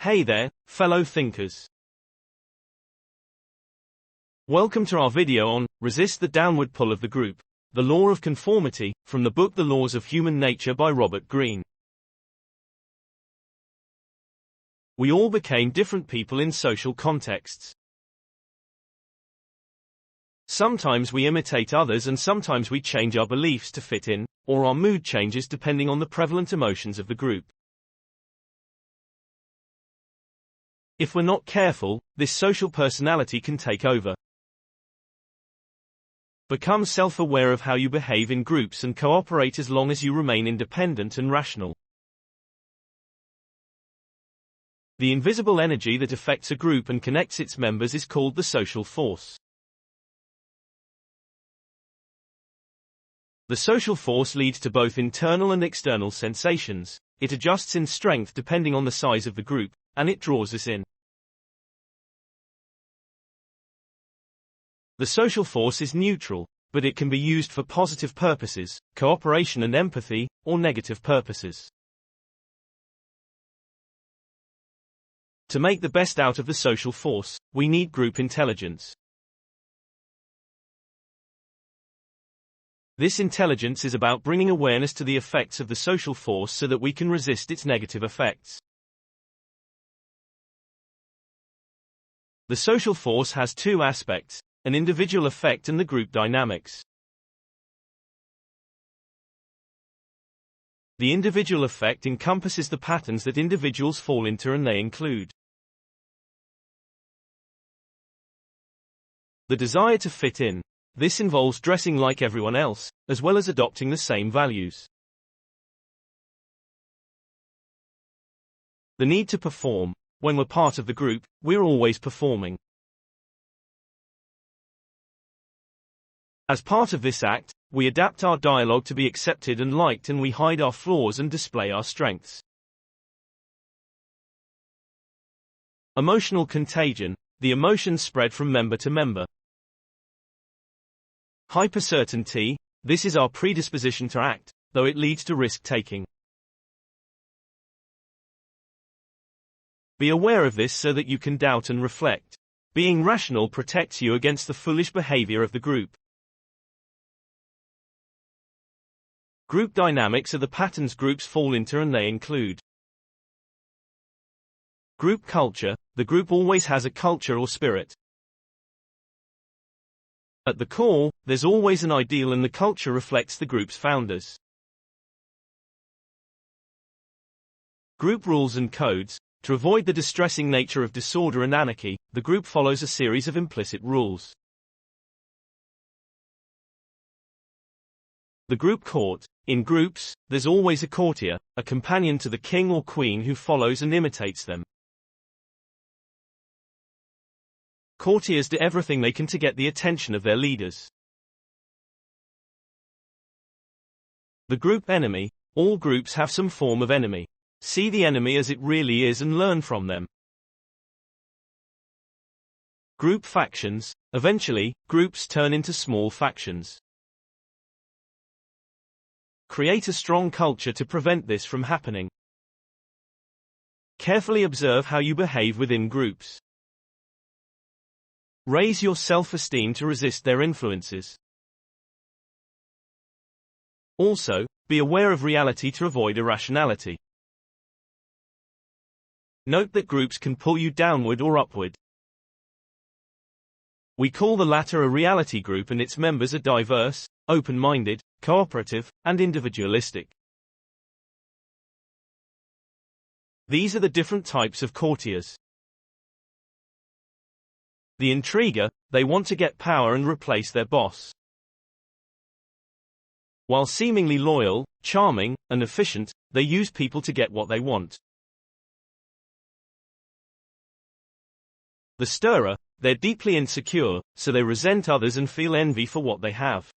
Hey there, fellow thinkers. Welcome to our video on Resist the Downward Pull of the Group, the Law of Conformity, from the book The Laws of Human Nature by Robert Greene. We all became different people in social contexts. Sometimes we imitate others and sometimes we change our beliefs to fit in, or our mood changes depending on the prevalent emotions of the group. If we're not careful, this social personality can take over. Become self-aware of how you behave in groups and cooperate as long as you remain independent and rational. The invisible energy that affects a group and connects its members is called the social force. The social force leads to both internal and external sensations. It adjusts in strength depending on the size of the group, and it draws us in. The social force is neutral, but it can be used for positive purposes, cooperation and empathy, or negative purposes. To make the best out of the social force, we need group intelligence. This intelligence is about bringing awareness to the effects of the social force so that we can resist its negative effects. The social force has two aspects: an individual effect and the group dynamics. The individual effect encompasses the patterns that individuals fall into, and they include the desire to fit in. This involves dressing like everyone else, as well as adopting the same values. The need to perform. When we're part of the group, we're always performing. As part of this act, we adapt our dialogue to be accepted and liked, and we hide our flaws and display our strengths. Emotional contagion. The emotions spread from member to member. Hypercertainty. This is our predisposition to act, though it leads to risk-taking. Be aware of this so that you can doubt and reflect. Being rational protects you against the foolish behavior of the group. Group dynamics are the patterns groups fall into, and they include group culture. The group always has a culture or spirit. At the core, there's always an ideal, and the culture reflects the group's founders. Group rules and codes. To avoid the distressing nature of disorder and anarchy, the group follows a series of implicit rules. The group court. In groups, there's always a courtier, a companion to the king or queen who follows and imitates them. Courtiers do everything they can to get the attention of their leaders. The group enemy. All groups have some form of enemy. See the enemy as it really is and learn from them. Group factions. Eventually, groups turn into small factions. Create a strong culture to prevent this from happening. Carefully observe how you behave within groups. Raise your self-esteem to resist their influences. Also, be aware of reality to avoid irrationality. Note that groups can pull you downward or upward. We call the latter a reality group, and its members are diverse, open-minded, cooperative, and individualistic. These are the different types of courtiers. The intriguer. They want to get power and replace their boss. While seemingly loyal, charming, and efficient, they use people to get what they want. The stirrer. They're deeply insecure, so they resent others and feel envy for what they have.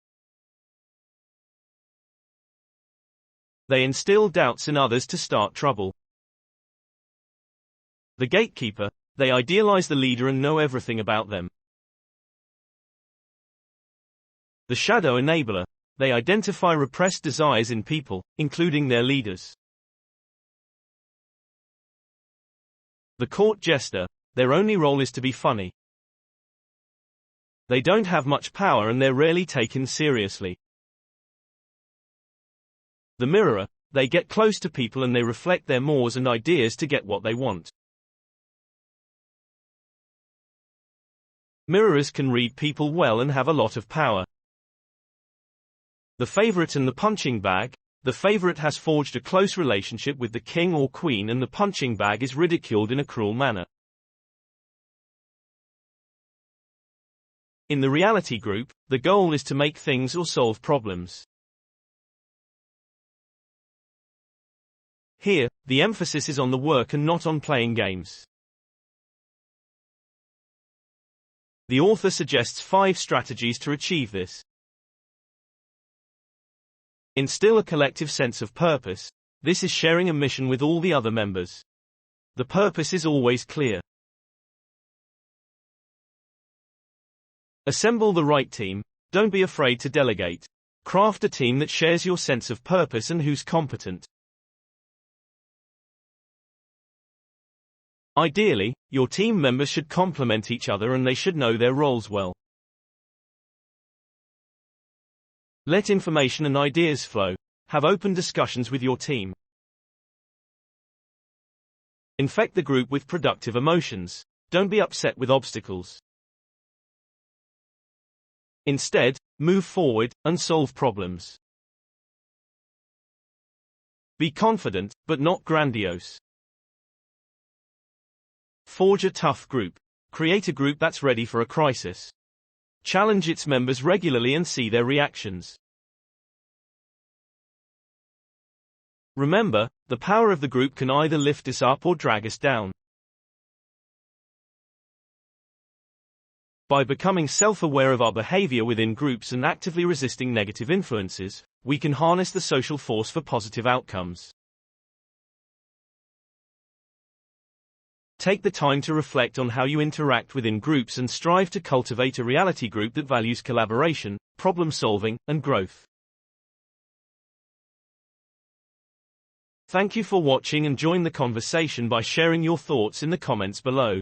They instill doubts in others to start trouble. The gatekeeper. They idealize the leader and know everything about them. The shadow enabler. They identify repressed desires in people, including their leaders. The court jester, their only role is to be funny. They don't have much power and they're rarely taken seriously. The mirrorer, they get close to people and they reflect their mores and ideas to get what they want. Mirrorers can read people well and have a lot of power. The favorite and the punching bag, the favorite has forged a close relationship with the king or queen and the punching bag is ridiculed in a cruel manner. In the reality group, the goal is to make things or solve problems. Here, the emphasis is on the work and not on playing games. The author suggests 5 strategies to achieve this. Instill a collective sense of purpose. This is sharing a mission with all the other members. The purpose is always clear. Assemble the right team. Don't be afraid to delegate. Craft a team that shares your sense of purpose and who's competent. Ideally, your team members should complement each other and they should know their roles well. Let information and ideas flow. Have open discussions with your team. Infect the group with productive emotions. Don't be upset with obstacles. Instead, move forward and solve problems. Be confident, but not grandiose. Forge a tough group. Create a group that's ready for a crisis. Challenge its members regularly and see their reactions. Remember, the power of the group can either lift us up or drag us down. By becoming self-aware of our behavior within groups and actively resisting negative influences, we can harness the social force for positive outcomes. Take the time to reflect on how you interact within groups and strive to cultivate a reality group that values collaboration, problem-solving, and growth. Thank you for watching and join the conversation by sharing your thoughts in the comments below.